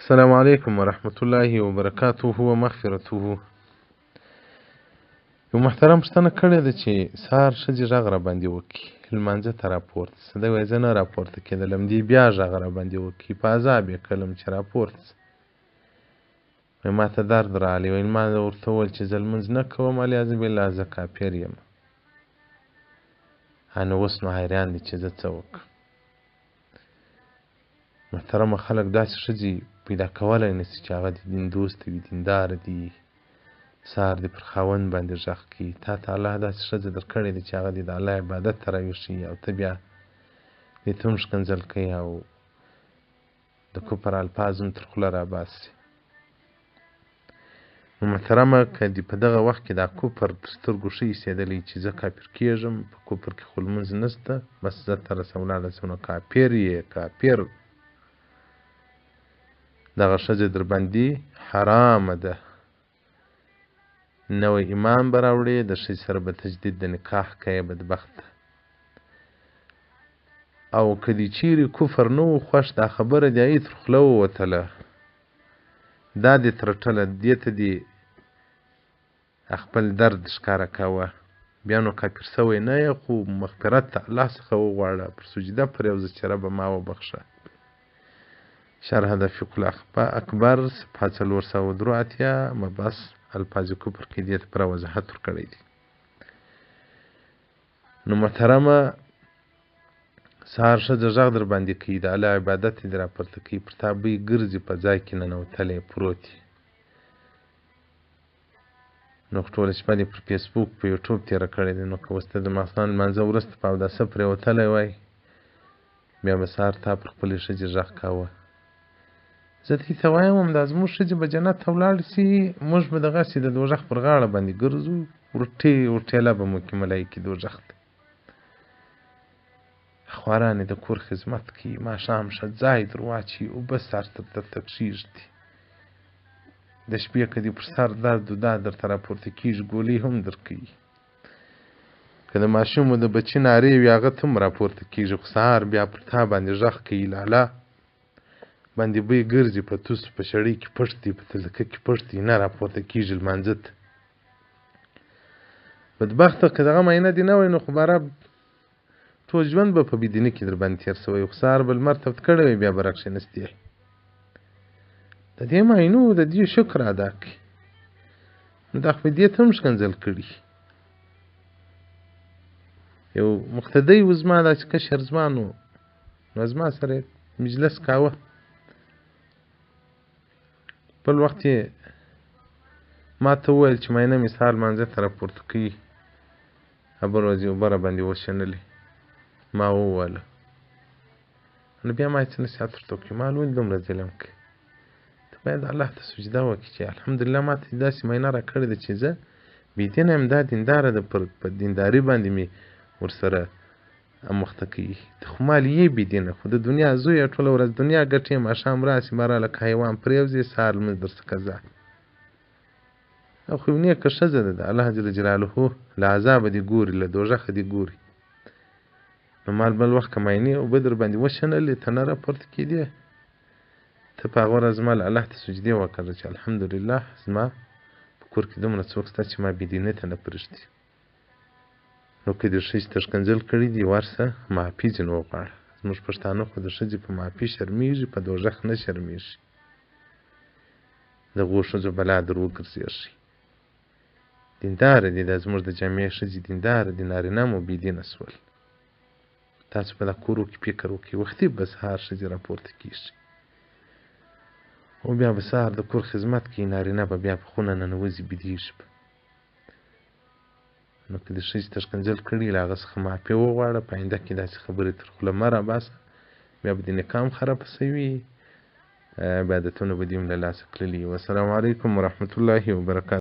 السلام عليكم ورحمة الله وبركاته ومغفرته. یو محترم پوښتنه کړې ده چې سهار ښځې غږ راباندې وکړي، لمانځه ته راپورته شه. دی وایي زه نه راپورته کېدلم، دې بیا غږ راباندې وکړي، په عذاب یې کړلم چې راپورته شه. وایي ما ته درد راغلی، وایي ما ورته وویل چې زه لمونځ نه کوم، علیاذ بالله زه کافر یم. نو اوس نو حیران دي چې زه څه وکړم. محترمه خلک داسې ښځې پیدا کولی نه شي چې هغه د دین دوسته وي، دینداره دي، سهار دې پر خاوند باندې غږ کړي. تا ته الله داسې ښځه درکړې ده چې هغه دې د الله عبادت ته راویښوي او ته بیا دې ته هم ښکنځل کوي او د کفر الفاظ هم تر خوله راباسي. نو محترمه که دې په دغه وخت کې دا کفر تر سترګو ښه ایسېدلی چې زه کافر کېږم، په کفر کې خو لمونځ نشته، بس زه ته رسه ولاړه شم، نو کافر یې کافر. دغه ښځه در باندې حرامه ده. نوی ایمان به راوړې، د ښځې سره به تجدید د نکاح کوې، بدبخته. او که دې چیرې کفر نه و خوښ، دا خبره دې ای تر خوله ووتله، دا دې ترټله، دې ته دې خپل درد ښکاره کوه، بیا نو کافر سوی نه یې، خو مغفرت ته الله څخه وغواړه، پر سجده پرېوځه چې ربه ما وبخښه. شرح د فقه الاکبر صفحه 483 مبحث الفاظ کفر کې دې ته پوره وضاحت ورکړی دی. نو محترمه سهار ښځه غږ در باندې کوي، د الله عبادت دې راپورته کوي، پر تا بوی ګرځي، په ځای کې ننوتلی پروت یې. نو ټوله شپه دې پر فیسبوک په یوټیوب تېره کړې ده. نو که اوس ته د ماښام لمانځه وروسته په اوداسه پرېوتلی وای، بیا به سهار تا پر خپلې ښځې غږ کاوه. زه دې ته وایم همدا زموږ ښځې به جنت ته ولاړې شي، موږ به دغسې د دوزخ پر غاړه باندې ګرځو، ورټېله به مو کې ملایکې دوزخ ته. خوارانې د کور خدمت کوي، ماښام ښه ځای در واچوي، اوبه سر ته درته کښېږدي، د شپې که دې پر سر درد و دا درته راپورته کېږي، ګولۍ هم درکوي. که د ماشوم و د بچي نارې وي، هغه ته هم راپورته کېږي، خو سهار بیا پر تا باندې غږ کوي، لالا باندې بوی ګرځي، په توسو په شړۍ کې پټ دی، په تلکه کې پټ دی، نه راپورته کېږي لمانځه ته. بدبخته که دغه معاینه دې نه وای، نو خو باره ټول ژوند به په بېدیني کې در باندې تېر سوی، خو سهار به لمر تود کړی وی، بیا به راکښېنستې. د دې معاینو د دې شکر ادا کړي. نو دا خو دې ته هم ښکنځل کړي. یو مقتدی و زما دا چې کشر زما نو زما سره مجلس کاوه، بل وخت یې ما ته وویل چې معاینه مې سهار لمانځه ته راپورته کوي، بل ورځ یې اوبه راباندې وشیندلې، ما وویله. نو بیا ما یې څه نصیحت ورته وکړي، ما ولې دومره ظلم کوي، ته باید الله ته سجده وکړي چې الحمدلله ما ته داسې معاینه راکړې ده چې زه بېدینه یم، دا دینداره ده، په دینداري باندې مې ورسره مخته کوي. ته خو مال یې بېدینه، خو د دنیا زویه، ټوله ورځ دنیا ګټې، ماښام راسې باره لکه حیوان پرېوځې، سهار لمونځ درڅخه ځه. او خو یو نیکه ښځه ده، د الله جل جلاله له عذابه دې ګوري، له دوزخه دې ګوري. نو مال بل وخت که معاینې اوبه در باندې وشنلې، ته نه راپورته کېدې، ته په هغه ورځ زما له الله ته سجدې وکړه چې الحمدلله زما په کور کې دومره څوک شته چې ما بېدینۍ ته نه پرېږدي. نو که دې ښځې ته ښکنځل کړي دي، ورشه معافي ځینې وغواړه. زموږ پښتانه خو د ښځې په معافي شرمېږي، په دوزخ نه شرمېږي. د هغو ښځو بلا در وګرځېږي. دینداره دي، دا زموږ د جامع ښځې دینداره دي، نارینه مو بېدینه سول. تاسو په دا کورو کې فکر وکړئ، وختي به سهار ښځې راپورته کېږي، او بیا به سهار د کور خدمت کوي، نارینه به بیا په خونه ننوځي، بېدېږي به. نو که دې ښځې ته ښکنځل کړي، له هغه څخه معافي وغواړه، په آینده کې داسې خبرې تر خوله مه راباسه، بیا به دې نکاح هم خرابه سوي، بیا عادتونه به دې هم له لاسه تللي. والسلام علیکم ورحمة الله وبرکاته.